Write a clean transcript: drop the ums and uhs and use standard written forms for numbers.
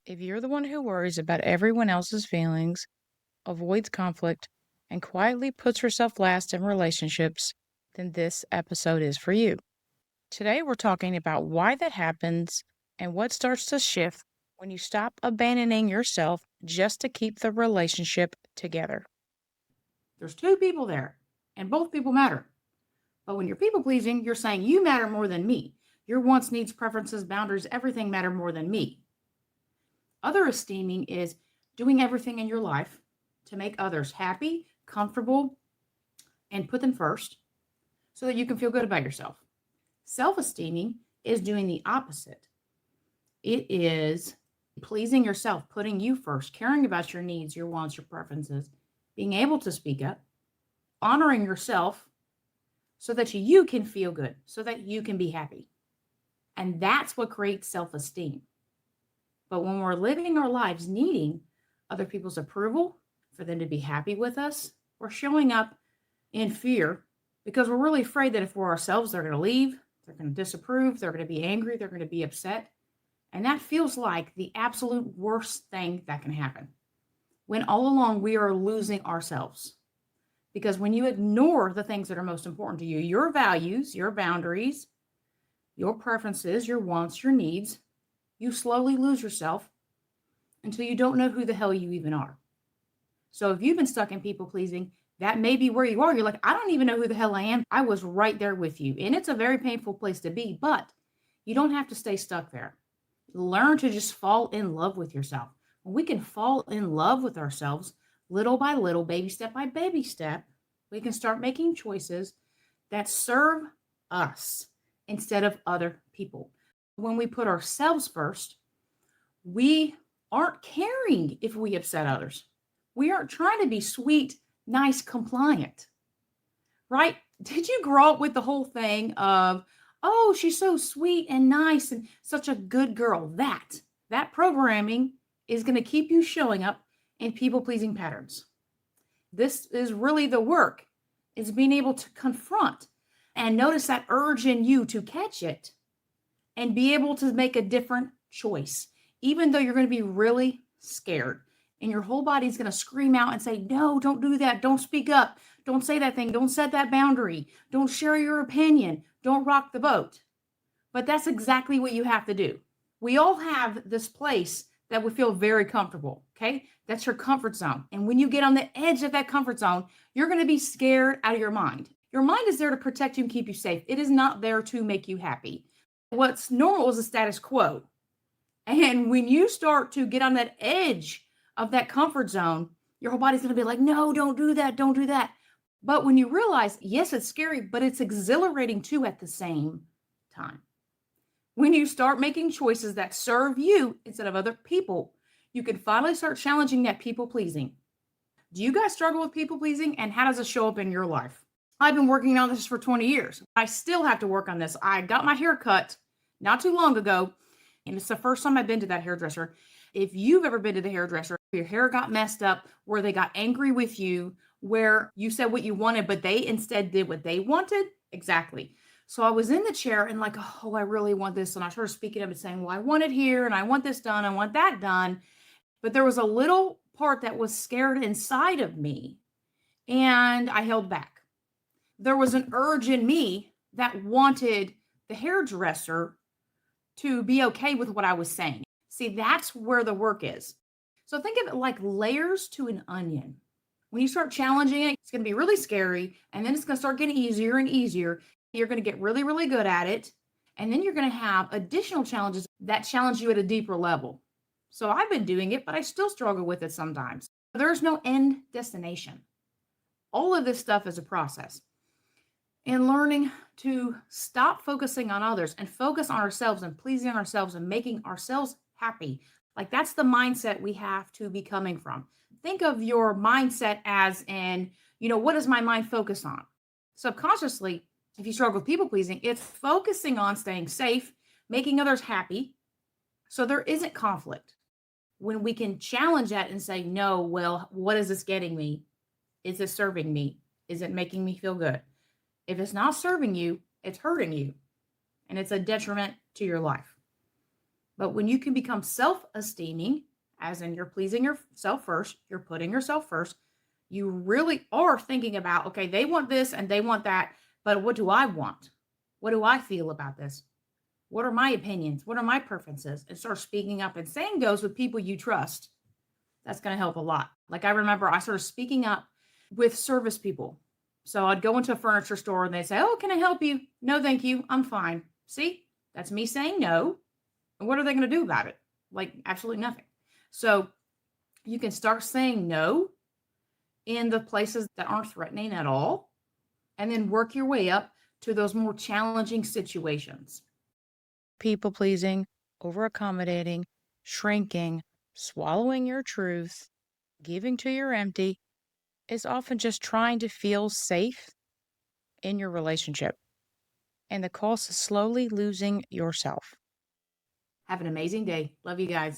If you're the one who worries about everyone else's feelings, avoids conflict, and quietly puts herself last in relationships, then this episode is for you. Today, we're talking about why that happens and what starts to shift when you stop abandoning yourself just to keep the relationship together. There's two people there, and both people matter. But when you're people pleasing, you're saying you matter more than me. Your wants, needs, preferences, boundaries, everything matter more than me. Other esteeming is doing everything in your life to make others happy, comfortable, and put them first so that you can feel good about yourself. Self esteeming is doing the opposite. It is pleasing yourself, putting you first, caring about your needs, your wants, your preferences, being able to speak up, honoring yourself so that you can feel good, so that you can be happy. And that's what creates self esteem. But when we're living our lives needing other people's approval, for them to be happy with us, we're showing up in fear because we're really afraid that if we're ourselves, they're going to leave, they're going to disapprove, they're going to be angry, they're going to be upset. And that feels like the absolute worst thing that can happen. When all along we are losing ourselves. Because when you ignore the things that are most important to you, your values, your boundaries, your preferences, your wants, your needs, you slowly lose yourself until you don't know who the hell you even are. So if you've been stuck in people pleasing, that may be where you are. You're like, I don't even know who the hell I am. I was right there with you. And it's a very painful place to be, but you don't have to stay stuck there. Learn to just fall in love with yourself. When we can fall in love with ourselves, little by little, baby step by baby step, we can start making choices that serve us instead of other people. When we put ourselves first, we aren't caring if we upset others. We aren't trying to be sweet, nice, compliant, right? Did you grow up with the whole thing of, oh, she's so sweet and nice and such a good girl? That programming is going to keep you showing up in people pleasing patterns. This is really the work, is being able to confront and notice that urge in you to catch it and be able to make a different choice, even though you're going to be really scared. And your whole body's going to scream out and say, no, don't do that. Don't speak up. Don't say that thing. Don't set that boundary. Don't share your opinion. Don't rock the boat. But that's exactly what you have to do. We all have this place that we feel very comfortable. Okay. That's your comfort zone. And when you get on the edge of that comfort zone, you're going to be scared out of your mind. Your mind is there to protect you and keep you safe. It is not there to make you happy. What's normal is the status quo. And when you start to get on that edge of that comfort zone, your whole body's going to be like, no, don't do that. Don't do that. But when you realize, yes, it's scary, but it's exhilarating too at the same time. When you start making choices that serve you instead of other people, you can finally start challenging that people pleasing. Do you guys struggle with people pleasing? And how does it show up in your life? I've been working on this for 20 years. I still have to work on this. I got my hair cut not too long ago, and it's the first time I've been to that hairdresser. If you've ever been to the hairdresser, your hair got messed up, where they got angry with you, where you said what you wanted, but they instead did what they wanted. Exactly. So I was in the chair and like, oh, I really want this. And I started speaking up and saying, well, I want it here and I want this done. I want that done. But there was a little part that was scared inside of me and I held back. There was an urge in me that wanted the hairdresser to be okay with what I was saying. See, that's where the work is. So think of it like layers to an onion. When you start challenging it, it's going to be really scary. And then it's going to start getting easier and easier. You're going to get really, really good at it. And then you're going to have additional challenges that challenge you at a deeper level. So I've been doing it, but I still struggle with it sometimes. There's no end destination. All of this stuff is a process. And learning to stop focusing on others and focus on ourselves and pleasing ourselves and making ourselves happy. Like that's the mindset we have to be coming from. Think of your mindset as in, what does my mind focus on? Subconsciously, if you struggle with people pleasing, it's focusing on staying safe, making others happy, so there isn't conflict. When we can challenge that and say, no, well, what is this getting me? Is it serving me? Is it making me feel good? If it's not serving you, it's hurting you, and it's a detriment to your life. But when you can become self esteeming, as in you're pleasing yourself first, you're putting yourself first, you really are thinking about, okay, they want this and they want that, but what do I want? What do I feel about this? What are my opinions? What are my preferences? And start speaking up and saying those with people you trust. That's going to help a lot. Like I remember I started speaking up with service people. So I'd go into a furniture store and they'd say, "Oh, can I help you?" "No, thank you. I'm fine." See, that's me saying no. And what are they going to do about it? Like absolutely nothing. So you can start saying no in the places that aren't threatening at all, and then work your way up to those more challenging situations. People pleasing, over accommodating, shrinking, swallowing your truth, giving to your empty is often just trying to feel safe in your relationship. And the cost is slowly losing yourself. Have an amazing day. Love you guys.